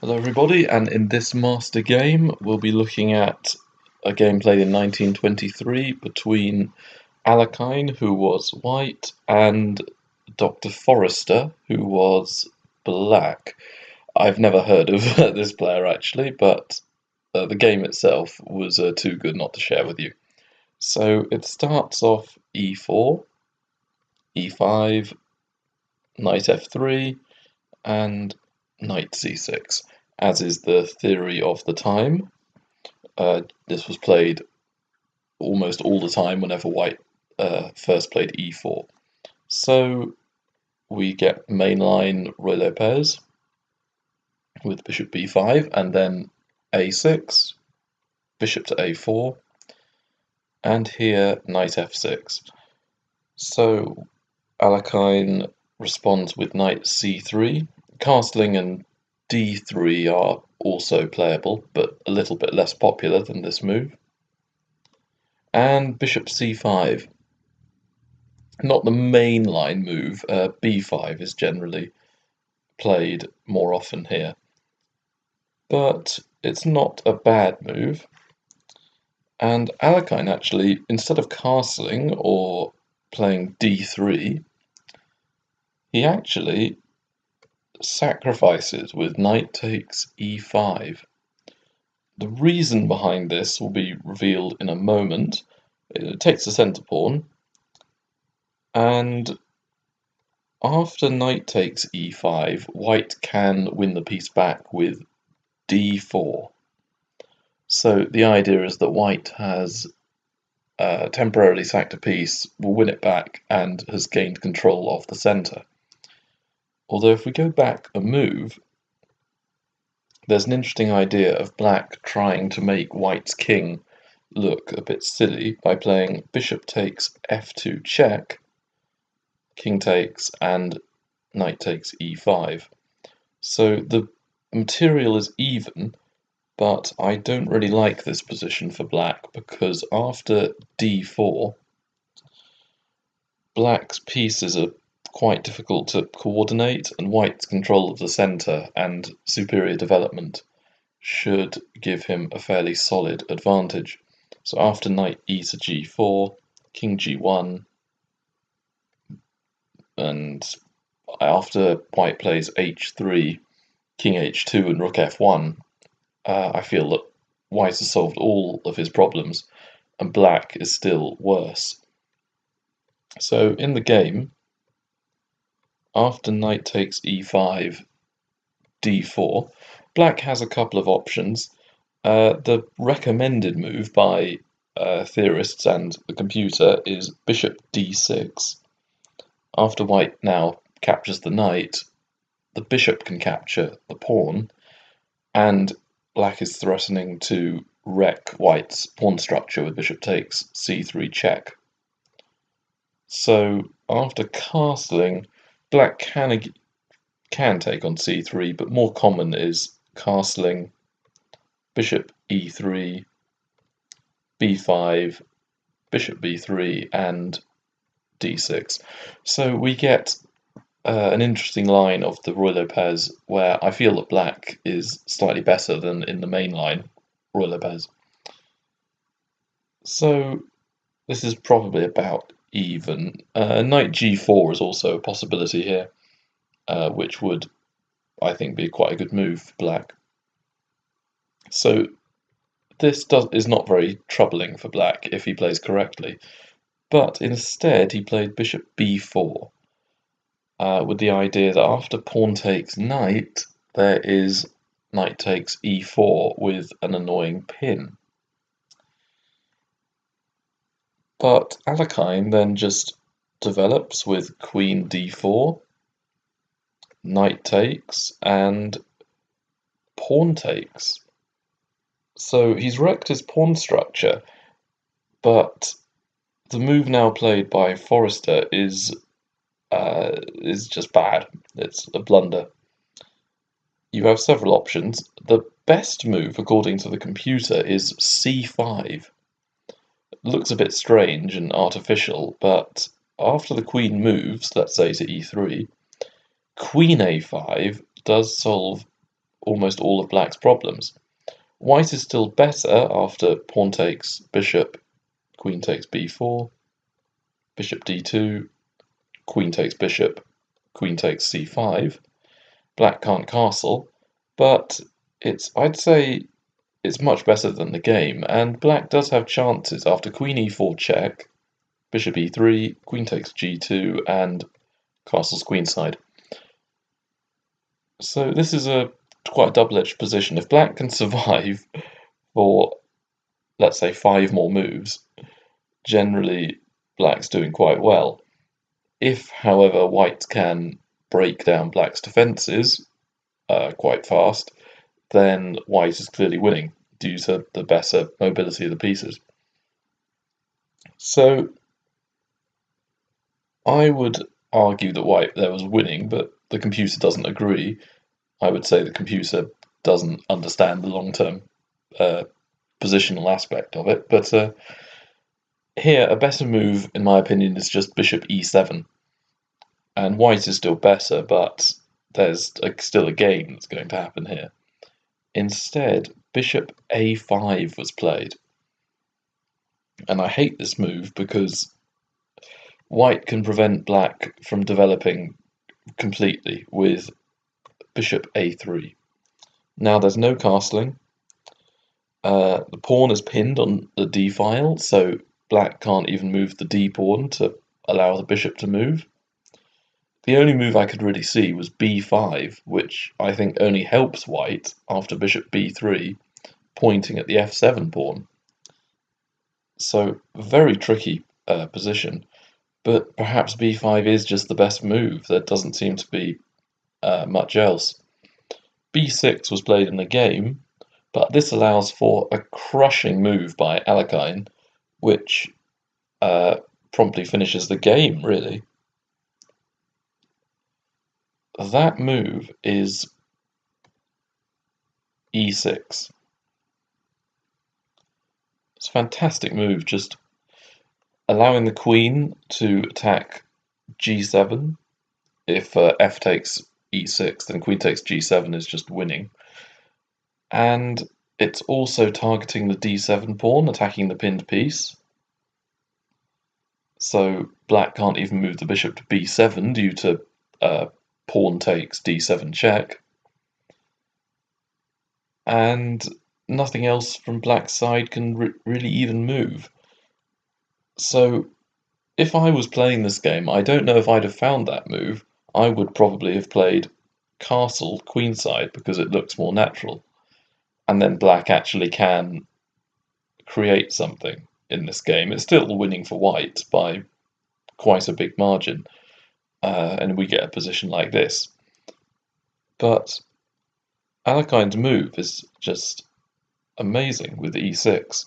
Hello everybody, and in this master game we'll be looking at a game played in 1923 between Alekhine, who was white, and Dr. Forrester, who was black. I've never heard of this player actually, but the game itself was too good not to share with you. So it starts off e4, e5, knight f3, and knight c6, as is the theory of the time. This was played almost all the time whenever white first played e4. So we get mainline Ruy Lopez with bishop b5, and then a6, bishop to a4, and here knight f6. So Alekhine responds with knight c3. Castling and d3 are also playable, but a little bit less popular than this move. And bishop c5. Not the mainline move, b5 is generally played more often here. But it's not a bad move. And Alekhine actually, instead of castling or playing d3, he actually sacrifices with knight takes e5. The reason behind this will be revealed in a moment. It takes the centre pawn, and after knight takes e5, white can win the piece back with d4. So the idea is that white has temporarily sacked a piece, will win it back, and has gained control of the centre. Although if we go back a move, there's an interesting idea of black trying to make white's king look a bit silly by playing bishop takes f2 check, king takes, and knight takes e5. So the material is even, but I don't really like this position for black because after d4, black's pieces are quite difficult to coordinate, and white's control of the centre and superior development should give him a fairly solid advantage. So after knight e to g4, king g1, and after white plays h3, king h2 and rook f1, I feel that white has solved all of his problems and black is still worse. So in the game, after knight takes e5, d4, black has a couple of options. The recommended move by theorists and the computer is bishop d6. After white now captures the knight, the bishop can capture the pawn, and black is threatening to wreck white's pawn structure with bishop takes c3 check. So after castling, black can take on c3, but more common is castling, bishop e3, b5, bishop b3, and d6. So we get an interesting line of the Ruy Lopez where I feel that black is slightly better than in the main line Ruy Lopez. So this is probably about even. Knight g4 is also a possibility here, which would, I think, be quite a good move for black. So this is not very troubling for black if he plays correctly, but instead he played bishop b4, with the idea that after pawn takes knight, there is knight takes e4 with an annoying pin. But Alekhine then just develops with queen d4, knight takes, and pawn takes. So he's wrecked his pawn structure, but the move now played by Forrester is just bad. It's a blunder. You have several options. The best move, according to the computer, is c5. It looks a bit strange and artificial, but after the queen moves, let's say to e3, queen a5 does solve almost all of black's problems. White is still better after pawn takes bishop, queen takes b4, bishop d2, queen takes bishop, queen takes c5. Black can't castle, but I'd say it's much better than the game, and black does have chances after queen e4 check, bishop e3, queen takes g2, and castles queenside. So this is quite a double-edged position. If black can survive for, let's say, 5 more moves, generally black's doing quite well. If, however, white can break down black's defences quite fast, then white is clearly winning due to the better mobility of the pieces. So I would argue that white there was winning, but the computer doesn't agree. I would say the computer doesn't understand the long-term positional aspect of it. But here, a better move, in my opinion, is just bishop e7. And white is still better, but there's still a game that's going to happen here. Instead, bishop a5 was played. And I hate this move because white can prevent black from developing completely with bishop a3. Now there's no castling. The pawn is pinned on the d file, so black can't even move the d pawn to allow the bishop to move. The only move I could really see was b5, which I think only helps white after bishop b3, pointing at the f7 pawn. So, very tricky position, but perhaps b5 is just the best move. There doesn't seem to be much else. b6 was played in the game, but this allows for a crushing move by Alekhine, which promptly finishes the game, really. That move is e6. It's a fantastic move, just allowing the queen to attack g7. If f takes e6, then queen takes g7 is just winning. And it's also targeting the d7 pawn, attacking the pinned piece. So black can't even move the bishop to b7 due to pawn takes d7 check. And nothing else from black's side can really even move. So if I was playing this game, I don't know if I'd have found that move. I would probably have played castle queenside because it looks more natural. And then black actually can create something in this game. It's still winning for white by quite a big margin, and we get a position like this. But Alekhine's move is just amazing with e6.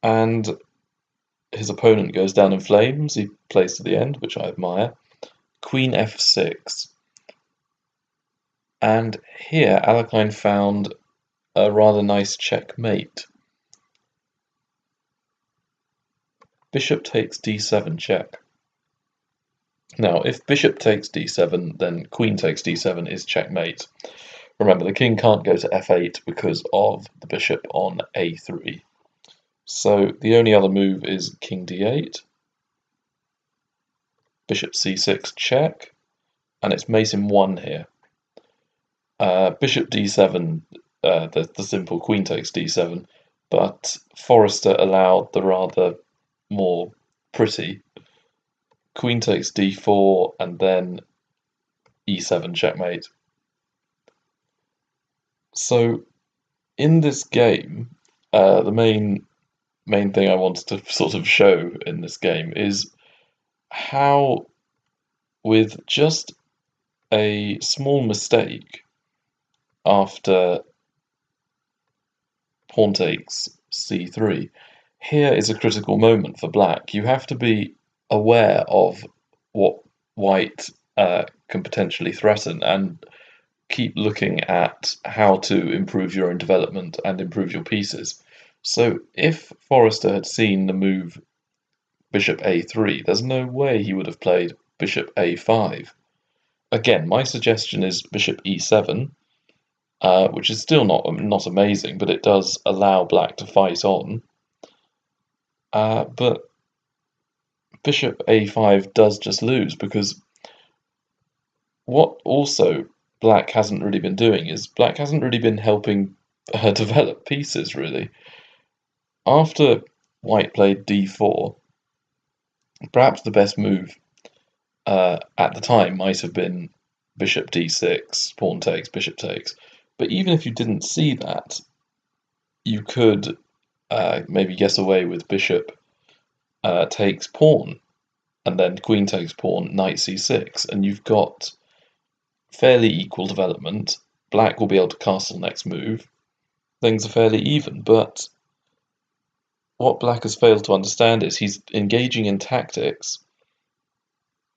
And his opponent goes down in flames. He plays to the end, which I admire. Queen f6. And here Alekhine found a rather nice checkmate. Bishop takes d7 check. Now, if bishop takes d7, then queen takes d7 is checkmate. Remember, the king can't go to f8 because of the bishop on a3. So the only other move is king d8, bishop c6 check, and it's mate in 1 here. Bishop d7, the simple queen takes d7, but Forrester allowed the rather more pretty queen takes d4 and then e7 checkmate. So in this game, the main thing I wanted to sort of show in this game is how, with just a small mistake after pawn takes c3, here is a critical moment for black. You have to be aware of what white can potentially threaten and keep looking at how to improve your own development and improve your pieces. So if Forrester had seen the move bishop a3, there's no way he would have played bishop a5. Again, my suggestion is bishop e7, which is still not amazing, but it does allow black to fight on. But bishop a5 does just lose, because what also black hasn't really been doing is black hasn't really been helping her develop pieces, really. After white played d4, perhaps the best move at the time might have been bishop d6, pawn takes, bishop takes. But even if you didn't see that, you could maybe guess away with bishop takes pawn, and then queen takes pawn, knight c6, and you've got fairly equal development. Black will be able to castle next move. Things are fairly even, but what black has failed to understand is he's engaging in tactics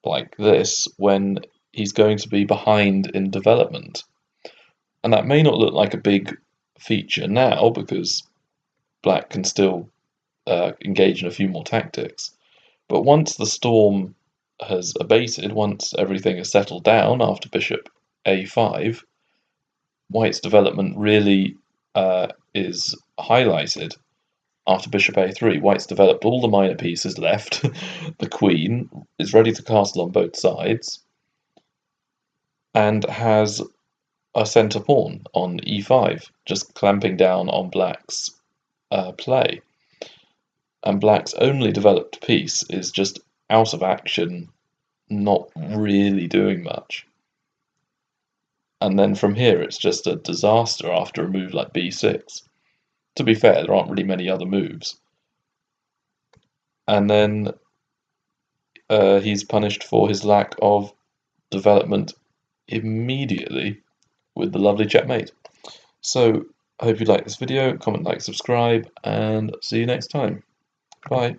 like this when he's going to be behind in development. And that may not look like a big feature now, because black can still engage in a few more tactics. But once the storm has abated, once everything has settled down after bishop a5, white's development really is highlighted. After bishop a3, white's developed all the minor pieces left. The queen is ready to castle on both sides, and has a centre pawn on e5, just clamping down on black's play. And black's only developed piece is just out of action, not really doing much. And then from here, it's just a disaster after a move like b6. To be fair, there aren't really many other moves. And then he's punished for his lack of development immediately with the lovely checkmate. So, I hope you like this video, comment, like, subscribe, and see you next time. Bye.